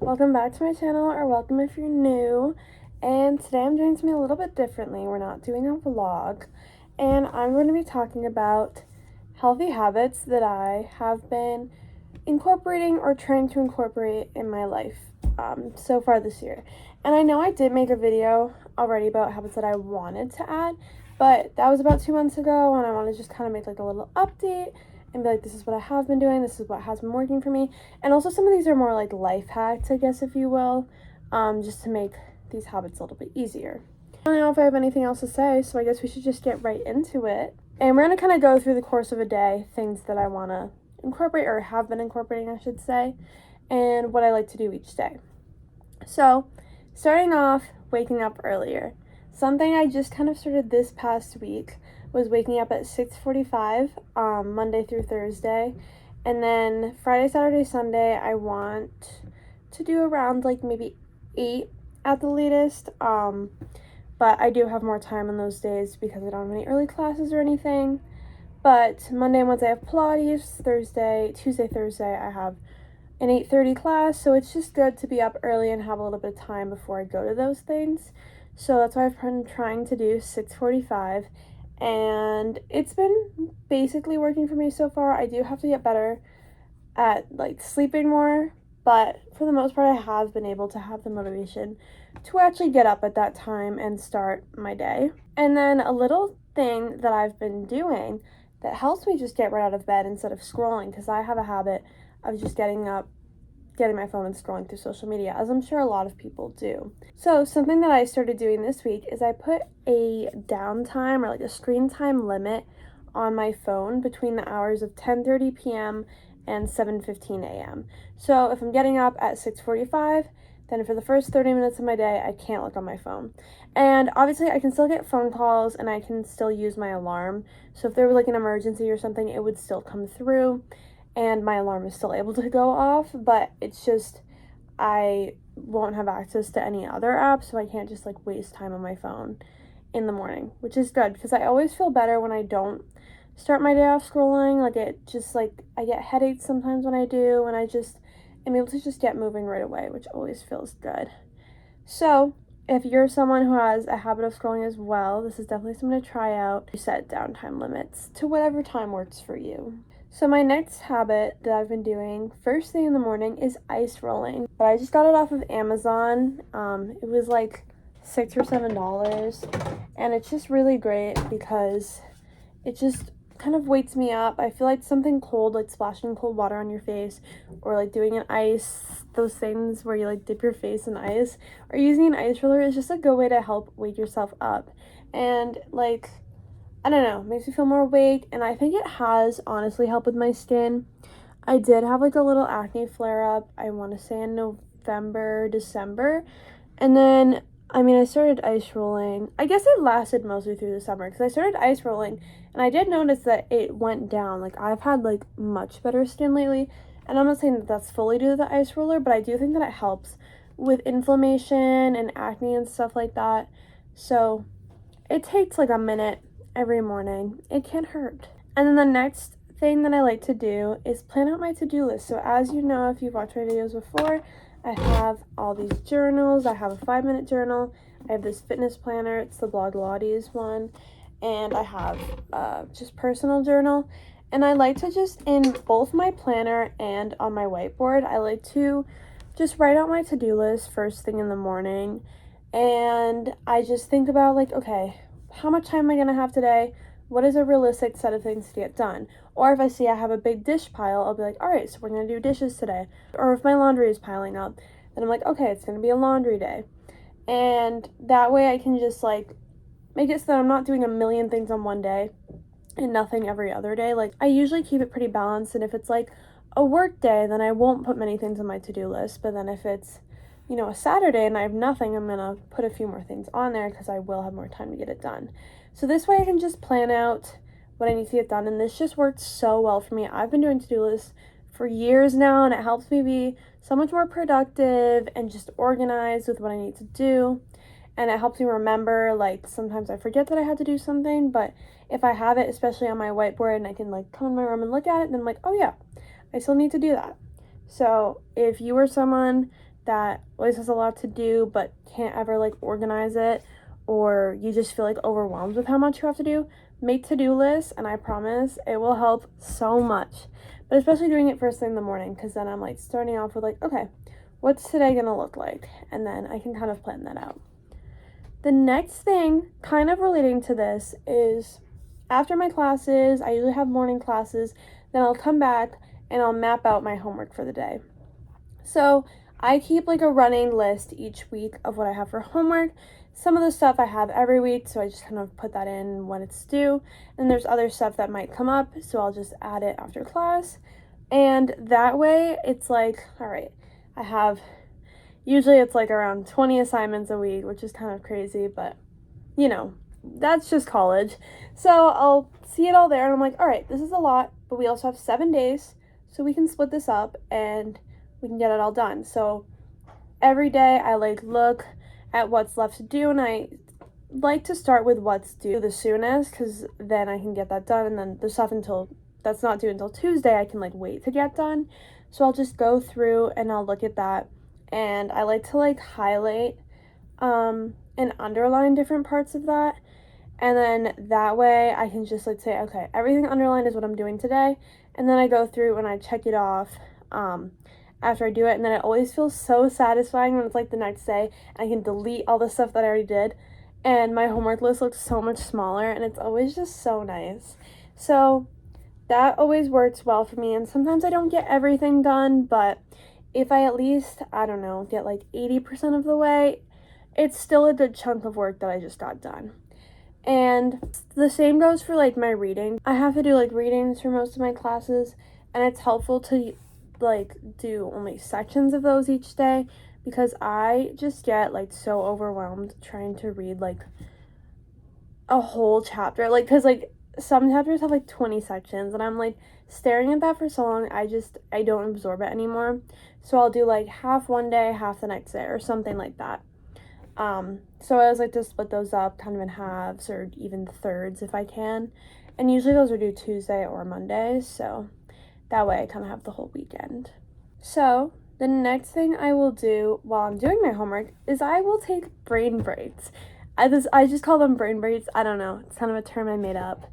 Welcome back to my channel, or welcome if you're new. And today I'm doing something a little bit differently. We're not doing a vlog, and I'm going to be talking about healthy habits that I have been incorporating or trying to incorporate in my life so far this year. And I know I did make a video already about habits that I wanted to add, but that was about 2 months ago, and I want to just kind of make like a little update and be like, this is what I have been doing, this is what has been working for me. And also some of these are more like life hacks, I guess, if you will, just to make these habits a little bit easier. I don't know if I have anything else to say, so I guess we should just get right into it. And we're going to kind of go through the course of a day, things that I want to incorporate, or have been incorporating, I should say, and what I like to do each day. So, starting off, waking up earlier. Something I just kind of started this past week was waking up at 6:45 Monday through Thursday, and then Friday, Saturday, Sunday I want to do around like maybe 8 at the latest, but I do have more time on those days because I don't have any early classes or anything. But Monday and Wednesday I have Pilates, Tuesday, Thursday I have an 8:30 class, so it's just good to be up early and have a little bit of time before I go to those things. So that's why I've been trying to do 6:45, and it's been basically working for me so far. I do have to get better at like sleeping more, but for the most part I have been able to have the motivation to actually get up at that time and start my day. And then a little thing that I've been doing that helps me just get right out of bed instead of scrolling, because I have a habit of just getting up, getting my phone and scrolling through social media, as I'm sure a lot of people do. So something that I started doing this week is I put a downtime or like a screen time limit on my phone between the hours of 10:30 p.m. and 7:15 a.m. So if I'm getting up at 6:45, then for the first 30 minutes of my day, I can't look on my phone. And obviously I can still get phone calls and I can still use my alarm. So if there was like an emergency or something, it would still come through and my alarm is still able to go off, but it's just I won't have access to any other apps, so I can't just like waste time on my phone in the morning, which is good because I always feel better when I don't start my day off scrolling. Like it just like I get headaches sometimes when I do, and I just am able to just get moving right away, which always feels good. So if you're someone who has a habit of scrolling as well, this is definitely something to try out. You set downtime limits to whatever time works for you. So my next habit that I've been doing first thing in the morning is ice rolling. But I just got it off of Amazon. It was like $6 or $7, and it's just really great because it just kind of wakes me up. I feel like something cold, like splashing cold water on your face, or like doing an ice, those things where you like dip your face in ice, or using an ice roller is just a good way to help wake yourself up. And like, I don't know, makes me feel more awake, and I think it has honestly helped with my skin. I did have like a little acne flare-up, I want to say in November, December, and then, I started ice rolling. I guess it lasted mostly through the summer, because I started ice rolling, and I did notice that it went down. Like, I've had like much better skin lately, and I'm not saying that that's fully due to the ice roller, but I do think that it helps with inflammation and acne and stuff like that. So, it takes like a minute every morning. It can't hurt. And then the next thing that I like to do is plan out my to-do list. So as you know, if you've watched my videos before, I have all these journals. I have a 5-minute journal. I have this fitness planner. It's the Blog Lottie's one. And I have just personal journal. And I like to just, in both my planner and on my whiteboard, I like to just write out my to-do list first thing in the morning. And I just think about like, okay, how much time am I going to have today? What is a realistic set of things to get done? Or if I see I have a big dish pile, I'll be like, all right, so we're going to do dishes today. Or if my laundry is piling up, then I'm like, okay, it's going to be a laundry day. And that way I can just like make it so that I'm not doing a million things on one day and nothing every other day. Like, I usually keep it pretty balanced, and if it's like a work day, then I won't put many things on my to-do list. But then if it's, a Saturday and I have nothing, I'm gonna put a few more things on there because I will have more time to get it done. So this way I can just plan out what I need to get done, and this just works so well for me. I've been doing to-do lists for years now, and it helps me be so much more productive and just organized with what I need to do. And it helps me remember, like, sometimes I forget that I had to do something, but if I have it, especially on my whiteboard, and I can like come in my room and look at it, then I'm like, oh yeah, I still need to do that. So if you are someone that always has a lot to do but can't ever like organize it, or you just feel like overwhelmed with how much you have to do, make to-do lists, and I promise it will help so much. But especially doing it first thing in the morning, because then I'm like starting off with like, okay, what's today gonna look like? And then I can kind of plan that out. The next thing, kind of relating to this, is after my classes, I usually have morning classes, then I'll come back and I'll map out my homework for the day. So I keep like a running list each week of what I have for homework. Some of the stuff I have every week, so I just kind of put that in when it's due. And there's other stuff that might come up, so I'll just add it after class. And that way it's like, all right, I have, usually it's like around 20 assignments a week, which is kind of crazy, but you know, that's just college. So I'll see it all there and I'm like, all right, this is a lot, but we also have 7 days, so we can split this up and we can get it all done. So every day I like look at what's left to do, and I like to start with what's due the soonest, because then I can get that done, and then the stuff that's not due until Tuesday I can like wait to get done. So I'll just go through and I'll look at that, and I like to like highlight and underline different parts of that, and then that way I can just like say, okay, everything underlined is what I'm doing today, and then I go through and I check it off after I do it, and then it always feels so satisfying when it's like the next day and I can delete all the stuff that I already did, and my homework list looks so much smaller, and it's always just so nice. So that always works well for me, and sometimes I don't get everything done, but if I at least, I don't know, get like 80% of the way, it's still a good chunk of work that I just got done. And the same goes for like my reading. I have to do like readings for most of my classes, and it's helpful to like do only sections of those each day, because I just get like so overwhelmed trying to read like a whole chapter, like because like some chapters have like 20 sections, and I'm like staring at that for so long, I don't absorb it anymore. So I'll do like half one day, half the next day, or something like that. So I always like to split those up kind of in halves or even thirds if I can, and usually those are due Tuesday or Monday, so that way I kind of have the whole weekend. So the next thing I will do while I'm doing my homework is I will take brain breaks. I just call them brain breaks. I don't know, it's kind of a term I made up,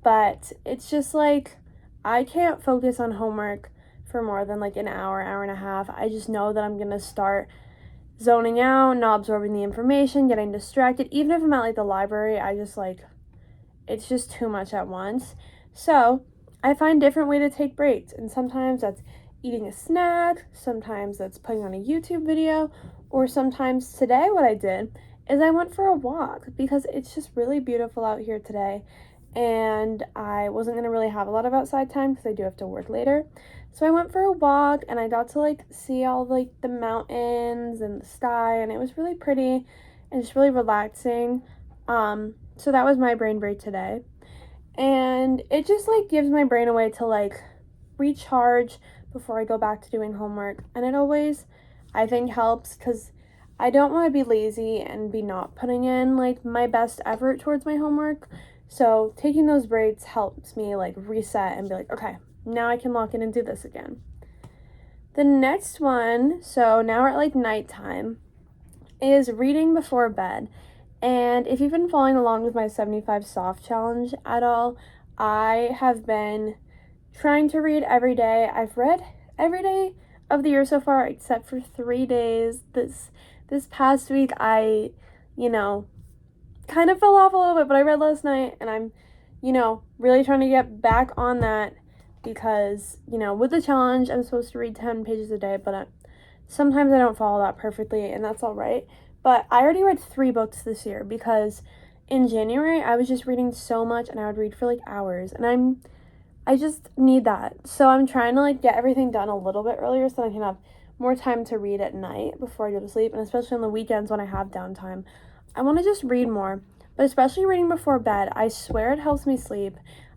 but it's just like I can't focus on homework for more than like an hour, hour and a half. I just know that I'm gonna start zoning out, not absorbing the information, getting distracted. Even if I'm at like the library, I just like, it's just too much at once. So I find different way to take breaks, and sometimes that's eating a snack, sometimes that's putting on a YouTube video, or sometimes today what I did is I went for a walk because it's just really beautiful out here today, and I wasn't going to really have a lot of outside time because I do have to work later. So I went for a walk, and I got to like see all like the mountains and the sky, and it was really pretty and just really relaxing. So that was my brain break today. And it just like gives my brain a way to like recharge before I go back to doing homework. And it always, I think, helps because I don't want to be lazy and be not putting in like my best effort towards my homework. So taking those breaks helps me like reset and be like, okay, now I can lock in and do this again. The next one, so now we're at like nighttime, is reading before bed. And if you've been following along with my 75 soft challenge at all, I have been trying to read every day. I've read every day of the year so far except for 3 days. This past week I, kind of fell off a little bit, but I read last night, and I'm, really trying to get back on that because, with the challenge I'm supposed to read 10 pages a day, but sometimes I don't follow that perfectly, and that's all right. But I already read 3 books this year because in January I was just reading so much, and I would read for like hours, and I just need that. So I'm trying to like get everything done a little bit earlier so that I can have more time to read at night before I go to sleep, and especially on the weekends when I have downtime. I want to just read more, but especially reading before bed, I swear it helps me sleep.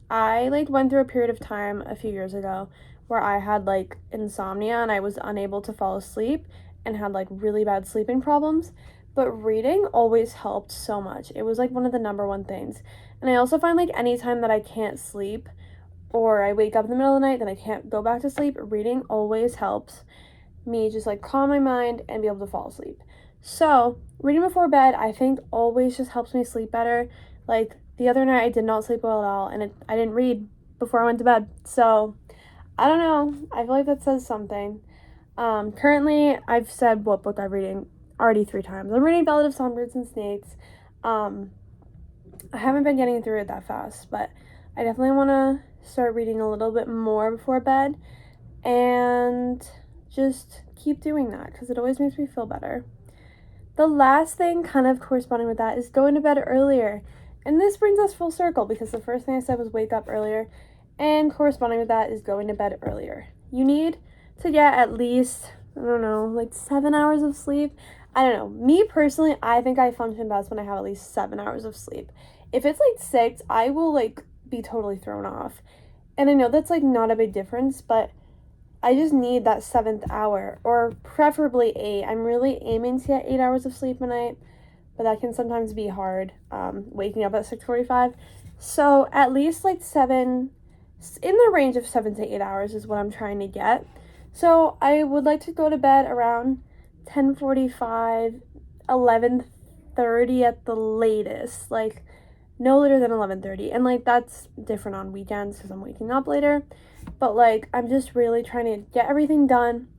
I like went through a period of time a few years ago where I had like insomnia and I was unable to fall asleep and had like really bad sleeping problems, but reading always helped so much. It was like one of the number one things. And I also find like anytime that I can't sleep or I wake up in the middle of the night then I can't go back to sleep, reading always helps. me just like calm my mind and be able to fall asleep. So reading before bed, I think, always just helps me sleep better. Like the other night I did not sleep well at all, and I didn't read before I went to bed. So I don't know, I feel like that says something. Currently I've said what book I'm reading already 3 times. I'm reading Ballad of Songbirds and Snakes. I haven't been getting through it that fast, but I definitely want to start reading a little bit more before bed and just keep doing that because it always makes me feel better. The last thing kind of corresponding with that is going to bed earlier. And this brings us full circle because the first thing I said was wake up earlier, and corresponding with that is going to bed earlier. You need to get at least, I don't know, like 7 hours of sleep. I don't know. Me personally, I think I function best when I have at least 7 hours of sleep. If it's like 6, I will like be totally thrown off. And I know that's like not a big difference, but I just need that 7th hour, or preferably 8. I'm really aiming to get 8 hours of sleep a night, but that can sometimes be hard, waking up at 6:45. So at least like 7, in the range of 7 to 8 hours is what I'm trying to get. So I would like to go to bed around 10:45, 11:30 at the latest, like no later than 11:30. And like that's different on weekends because I'm waking up later, but like I'm just really trying to get everything done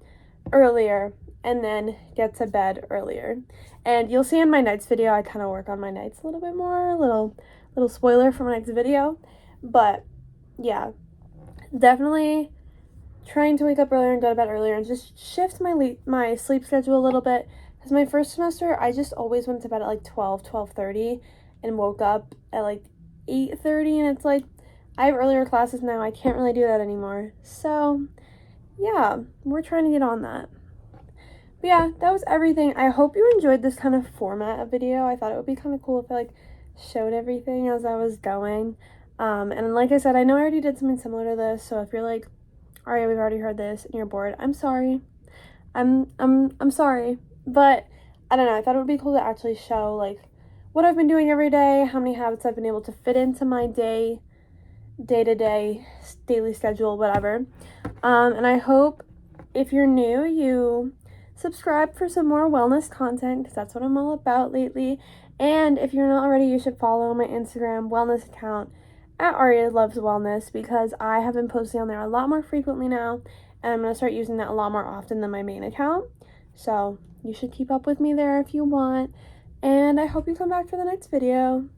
earlier and then get to bed earlier. And you'll see in my nights video I kind of work on my nights a little bit more, little spoiler for my next video. But yeah, definitely trying to wake up earlier and go to bed earlier and just shift my sleep schedule a little bit, because my first semester I just always went to bed at like 12:30 and woke up at like 8:30, and it's like I have earlier classes now. I can't really do that anymore. So yeah, we're trying to get on that. But yeah, that was everything. I hope you enjoyed this kind of format of video. I thought it would be kind of cool if I like showed everything as I was going. And like I said, I know I already did something similar to this, so if you're like, Aria, we've already heard this and you're bored, I'm sorry. I'm sorry. But I don't know, I thought it would be cool to actually show like what I've been doing every day, how many habits I've been able to fit into my day-to-day daily schedule, whatever. And I hope if you're new, you subscribe for some more wellness content, because that's what I'm all about lately. And if you're not already, you should follow my Instagram wellness account at arialoveswellness, because I have been posting on there a lot more frequently now, and I'm going to start using that a lot more often than my main account. So you should keep up with me there if you want, and I hope you come back for the next video.